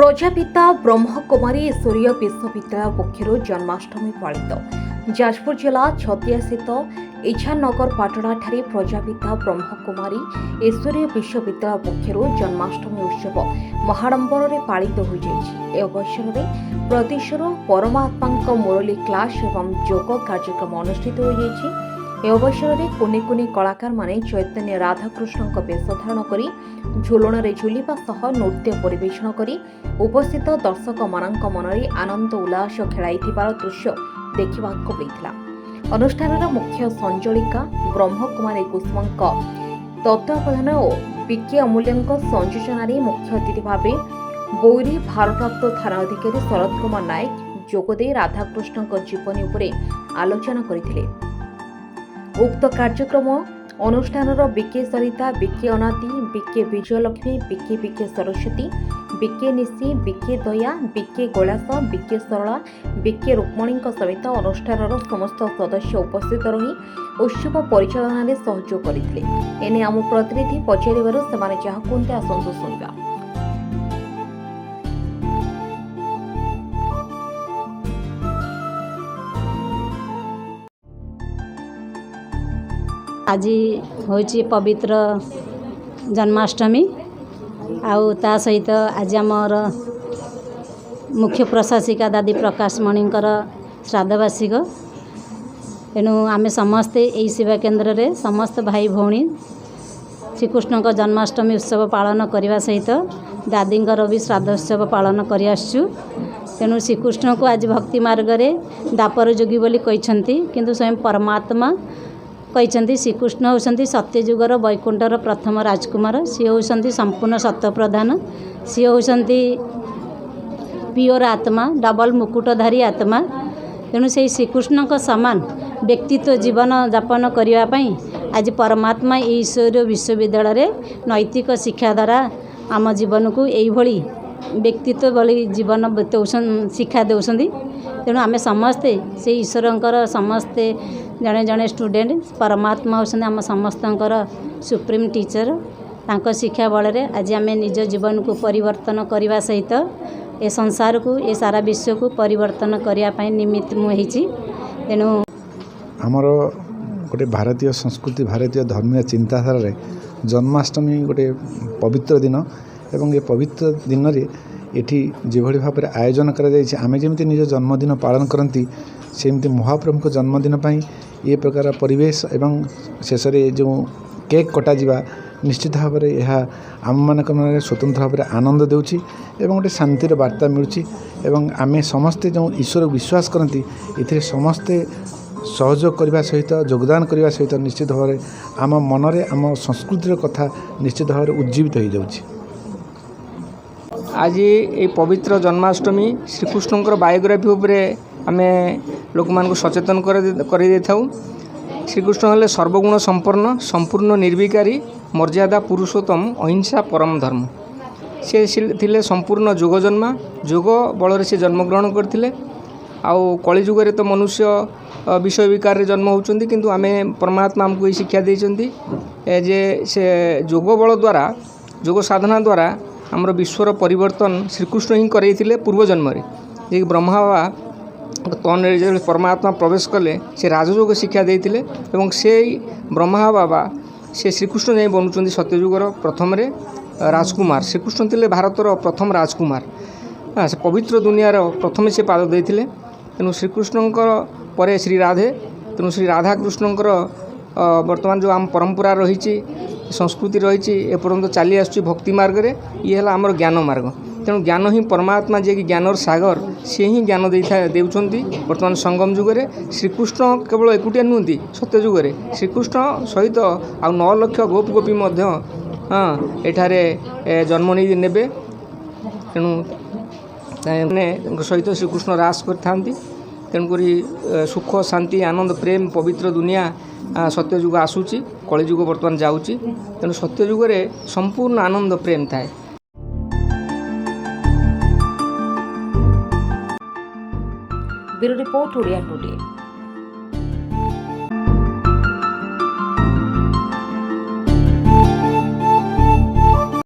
प्रजापिता ब्रह्मकुमारी ईश्वरीय विश्वविद्यालय पक्षर जन्माष्टमी पालित जाजपुर जिला छतिया स्थित इच्छानगर पाटणाठारे प्रजापिता ब्रह्मकुमारी ईश्वरीय विश्वविद्यालय पक्षर जन्माष्टमी उत्सव महाडंबर पालित हो जाएगी। ए अवसर में प्रदेशर परमात्मा मुरली क्लास एवं योग कार्यक्रम अनुष्ठित हो जाएगी। ए अवसर में कुनि कुनि कलाकार माने चैतन्य राधाकृष्ण वेश धारण करी झुलण रे झुलिबा सह नृत्य परिवेषण करी उपस्थित दर्शक मानक मनरे आनंद उल्लास खेलाइथिबार दृश्य देखिबाको मिलिथिला। अनुष्ठानर मुख्य संजलिका ब्रह्मकुमारी कुसुमଙ୍କ तत्वावधान और विके अमूल्यଙ୍କ संयोजन मुख्य अतिथि भावे बौरी भारप्राप्त थाना अधिकारी शरद कुमार नायक जोगदे राधाकृष्ण जीवनी उपरे आलोचना करथिले। उक्त कार्यक्रम अनुष्ठानर विके सरिता, विके अनादि, विके विजयलक्ष्मी, विके विके सरस्वती, विके निशी, विके दया, विके कैलास, विके सरला, विके रुक्मणी समेत अनुष्ठानर समस्त सदस्य उपस्थित रही उत्सव परिचालन में सहयोग करथिले। एने आम प्रतिनिधि पचारिबार सेमाने जहा कहते आसंतु सुनिबा। आज होची पवित्र जन्माष्टमी आउ ता सहित आज आमर मुख्य प्रशासिका दादी प्रकाश मणिकर श्राद्धवार्षिक। तेणु आमे समस्ते यही सेवा केन्द्र रे समस्त भाई भौणी श्रीकृष्ण का जन्माष्टमी उत्सव पालन करने सहित दादींकर भी श्राद्धोत्सव पालन कर आसु। तेणु श्रीकृष्ण को आज भक्ति मार्ग रे दापर योगी बोली कहते, किंतु स्वयं परमात्मा कहते श्रीकृष्ण होती सत्यजुगर वैकुंठर प्रथम राजकुमार। सी होती संपूर्ण सत्य प्रधान, सी होती प्योर आत्मा, डबल मुकुटधारी आत्मा। तेणु से श्रीकृष्ण सामान व्यक्तित्व जीवन यापन करने आज परमात्मा ईश्वर विश्वविद्यालय नैतिक शिक्षा द्वारा आम जीवन को यही व्यक्तित्व वाली जीवन शिक्षा दौरान। तेणु आम समस्ते से ईश्वर समस्ते जड़े जड़े स्टूडेंट परमात्मा होती आम समस्त सुप्रीम टीचर। तांको शिक्षा बल आज आम निज जीवन को परिवर्तन करने सहित ए संसार को ए सारा विश्व को परिवर्तन करने निमित्त मुझे। तेणु आमर गोटे भारतीय संस्कृति भारतीय धर्मीय चिंताधारा जन्माष्टमी गोटे पवित्र दिन एवं ये पवित्र दिन रे एठी जेभली भाव में आयोजन करें जमी निज जन्मदिन पालन करती सेमती महाप्रभु को जन्मदिन ये प्रकार परिवेश एवं शेष जो केक कटा निश्चित भाव में यह आम मान स्वतंत्र भाव में आनंद देउछि एवं गोटे शांतिर वार्ता मिलूँ। आम समस्ते जो ईश्वर विश्वास करती ए समस्ते सहयोग करने सहित योगदान करने सहित निश्चित भाव में आम मनरे आम संस्कृतिर कथा निश्चित भाव में उज्जीवित हो जाउछि। आज ये पवित्र जन्माष्टमी श्रीकृष्ण बायोग्राफी उपरे आमे लोक मान सचेतन कर श्रीकृष्ण हेले सर्वगुण संपन्न संपूर्ण निर्विकारी मर्यादा पुरुषोत्तम अहिंसा परम धर्म। से थिले संपूर्ण जोग जन्मा जोग बल से जन्मग्रहण करथिले। आउ कलिजुग तो मनुष्य विषय विकार रे जन्म होउचंदी, किंतु आमे परमात्मा हमको ये शिक्षा देइचंदी जे से जोग बल द्वारा जोग साधना द्वारा आमर विश्वर परिवर्तन श्रीकृष्ण ही करैथिले पूर्व जन्म रे। जे ब्रह्मा बाबा तन रे परमात्मा प्रवेश कले से राजयोग शिक्षा देइथिले एवं से ब्रह्मा बाबा से श्रीकृष्ण जाई बनुचंदी सत्ययुगर प्रथम रे राजकुमार। श्रीकृष्ण थिले भारतर प्रथम राजकुमार, से पवित्र दुनियार प्रथम से पाद देइथिले। तेणु श्रीकृष्णंकर परे श्री राधे। तेणु श्री राधाकृष्णंकर वर्तमान जो आम परंपरा रही संस्कृति रही एपर्यंत चली आसुची भक्ति मार्ग रे, ये है आमर ज्ञान मार्ग। तेणु ज्ञान ही परमात्मा जे कि ज्ञानर सागर सी ही ज्ञान देउछंती। वर्तमान संगम जुगरे श्रीकृष्ण केवल एकुटिया नुहति, सत्य जुगरे श्रीकृष्ण सहित आ 9 लाख गोप गोपी मध्य एठारे जन्म नहीं नेबे। तेणु सहित श्रीकृष्ण रास करथांती। तेणुक सुख शांति आनंद प्रेम पवित्र दुनिया सत्ययुग आसूची, कलिजुग बर्तमान जाऊँगी। तेणु सत्ययुग संपूर्ण आनंद प्रेम थाए। Bureau report Odia today.